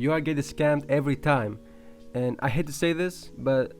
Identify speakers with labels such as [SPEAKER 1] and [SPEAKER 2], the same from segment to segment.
[SPEAKER 1] you are getting scammed every time. And I hate to say this, but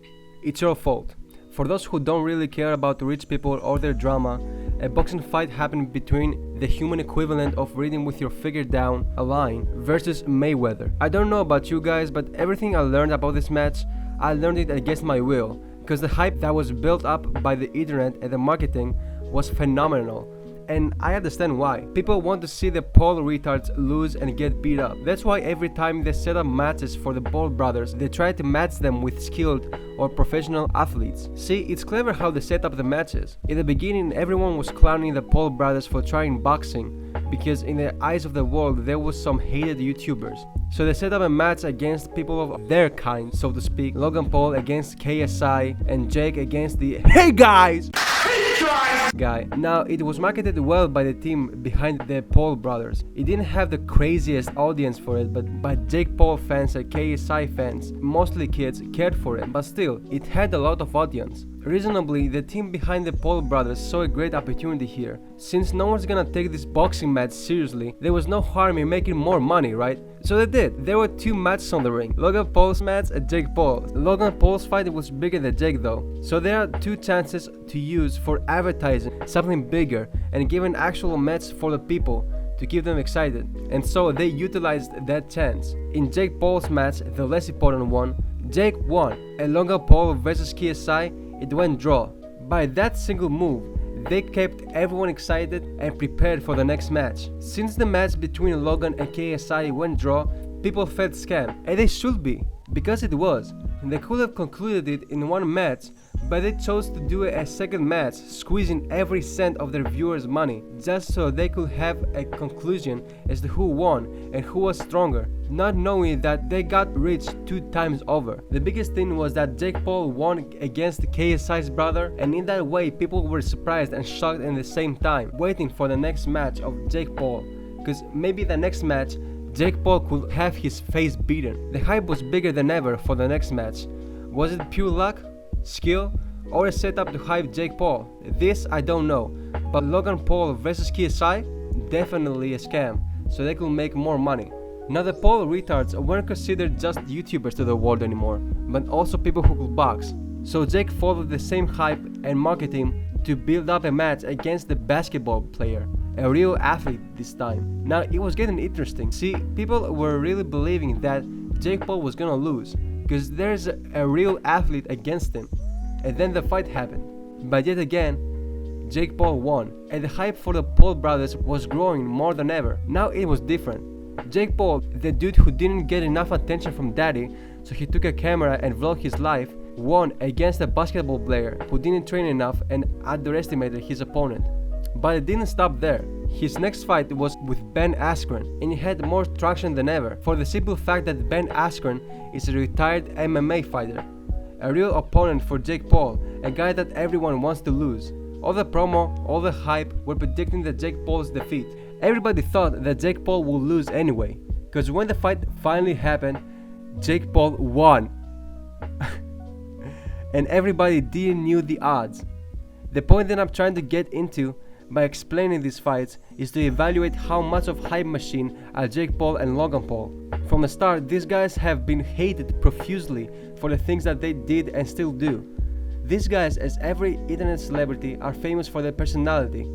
[SPEAKER 1] it's your fault. For those who don't really care about rich people or their drama, a boxing fight happened between the human equivalent of reading with your finger down a line versus Mayweather. I don't know about you guys, but everything I learned about this match, I learned it against my will, because the hype that was built up by the internet and the marketing was phenomenal. And I understand why. People want to see the Paul retards lose and get beat up. That's why every time they set up matches for the Paul brothers, they try to match them with skilled or professional athletes. See, it's clever how they set up the matches. In the beginning, everyone was clowning the Paul brothers for trying boxing, because in the eyes of the world, there was some hated YouTubers. So they set up a match against people of their kind, so to speak. Logan Paul against KSI and Jake against the "Hey guys!" guy. Now, it was marketed well by the team behind the Paul brothers. It didn't have the craziest audience for it, but Jake Paul fans and KSI fans, mostly kids, cared for it. But still, it had a lot of audience. Reasonably, the team behind the Paul brothers saw a great opportunity here. Since no one's gonna take this boxing match seriously, there was no harm in making more money, right? So they did. There were two matches on the ring. Logan Paul's match and Jake Paul. Logan Paul's fight was bigger than Jake though. So there are two chances to use for advertising something bigger and give an actual match for the people to keep them excited. And so they utilized that chance. In Jake Paul's match, the less important one, Jake won, and Logan Paul versus KSI, it went draw. By that single move, they kept everyone excited and prepared for the next match. Since the match between Logan and KSI went draw, people felt scammed, and they should be, because it was. They could have concluded it in one match, but they chose to do a second match, squeezing every cent of their viewers' money, just so they could have a conclusion as to who won and who was stronger, not knowing that they got rich 2 times over. The biggest thing was that Jake Paul won against KSI's brother, and in that way people were surprised and shocked at the same time, waiting for the next match of Jake Paul, because maybe the next match Jake Paul could have his face beaten. The hype was bigger than ever for the next match. Was it pure luck, skill, or a setup to hype Jake Paul? This I don't know, but Logan Paul versus KSI? Definitely a scam, so they could make more money. Now the Paul retards weren't considered just YouTubers to the world anymore, but also people who could box. So Jake followed the same hype and marketing to build up a match against the basketball player, a real athlete this time. Now it was getting interesting. See, people were really believing that Jake Paul was gonna lose, because there's a real athlete against him. And then the fight happened. But yet again, Jake Paul won, and the hype for the Paul brothers was growing more than ever. Now it was different. Jake Paul, the dude who didn't get enough attention from daddy, so he took a camera and vlogged his life, won against a basketball player who didn't train enough and underestimated his opponent. But it didn't stop there. His next fight was with Ben Askren, and he had more traction than ever, for the simple fact that Ben Askren is a retired MMA fighter, a real opponent for Jake Paul, a guy that everyone wants to lose. All the promo, all the hype were predicting that Jake Paul's defeat. Everybody thought that Jake Paul would lose anyway, because when the fight finally happened, Jake Paul won. And everybody didn't knew the odds. The point that I'm trying to get into by explaining these fights is to evaluate how much of hype machine are Jake Paul and Logan Paul. From the start, these guys have been hated profusely for the things that they did and still do. These guys, as every internet celebrity, are famous for their personality.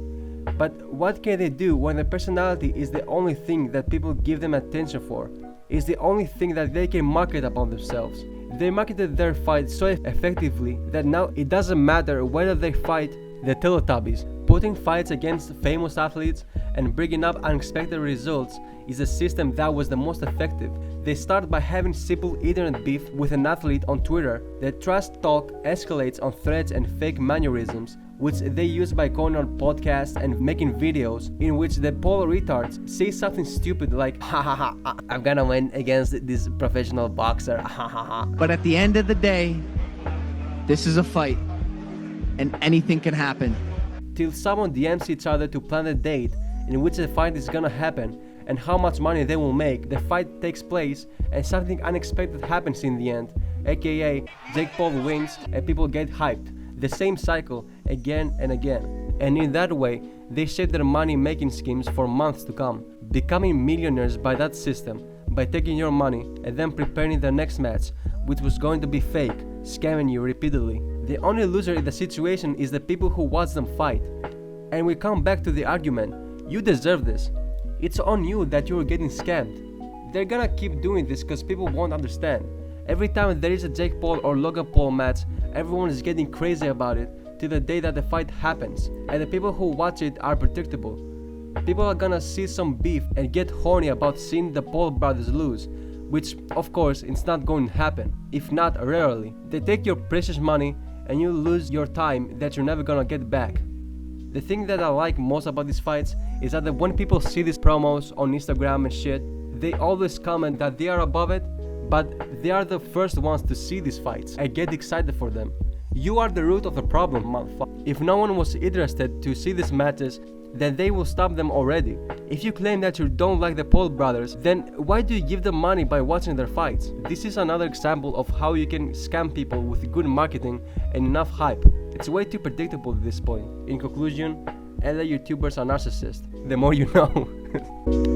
[SPEAKER 1] But what can they do when their personality is the only thing that people give them attention for? Is the only thing that they can market upon themselves? They marketed their fight so effectively that now it doesn't matter whether they fight the Teletubbies. Putting fights against famous athletes and bringing up unexpected results is a system that was the most effective. They start by having simple internet beef with an athlete on Twitter. The trash talk escalates on threats and fake mannerisms, which they use by going on podcasts and making videos in which the Paul retards say something stupid like, "Ha ha ha, I'm gonna win against this professional boxer, ha ha ha."
[SPEAKER 2] But at the end of the day, this is a fight, and anything can happen.
[SPEAKER 1] Till someone DMs each other to plan a date in which the fight is gonna happen and how much money they will make. The fight takes place and something unexpected happens in the end, aka Jake Paul wins and people get hyped. The same cycle again and again. And in that way, they shape their money making schemes for months to come, becoming millionaires by that system. by taking your money and then preparing the next match, which was going to be fake, scamming you repeatedly. The only loser in the situation is the people who watch them fight. And we come back to the argument, you deserve this. It's on you that you are getting scammed. They're gonna keep doing this because people won't understand. Every time there is a Jake Paul or Logan Paul match, everyone is getting crazy about it till the day that the fight happens, and the people who watch it are predictable. People are gonna see some beef and get horny about seeing the Paul brothers lose, which of course it's not going to happen, if not rarely. They take your precious money and you lose your time that you're never gonna get back. The thing that I like most about these fights is that when people see these promos on Instagram and shit, they always comment that they are above it, but they are the first ones to see these fights and get excited for them. You are the root of the problem, motherfucker. If no one was interested to see these matches, then they will stop them already. If you claim that you don't like the Paul brothers, then why do you give them money by watching their fights? This is another example of how you can scam people with good marketing and enough hype. It's way too predictable at this point. In conclusion, LA YouTubers are narcissists. The more you know.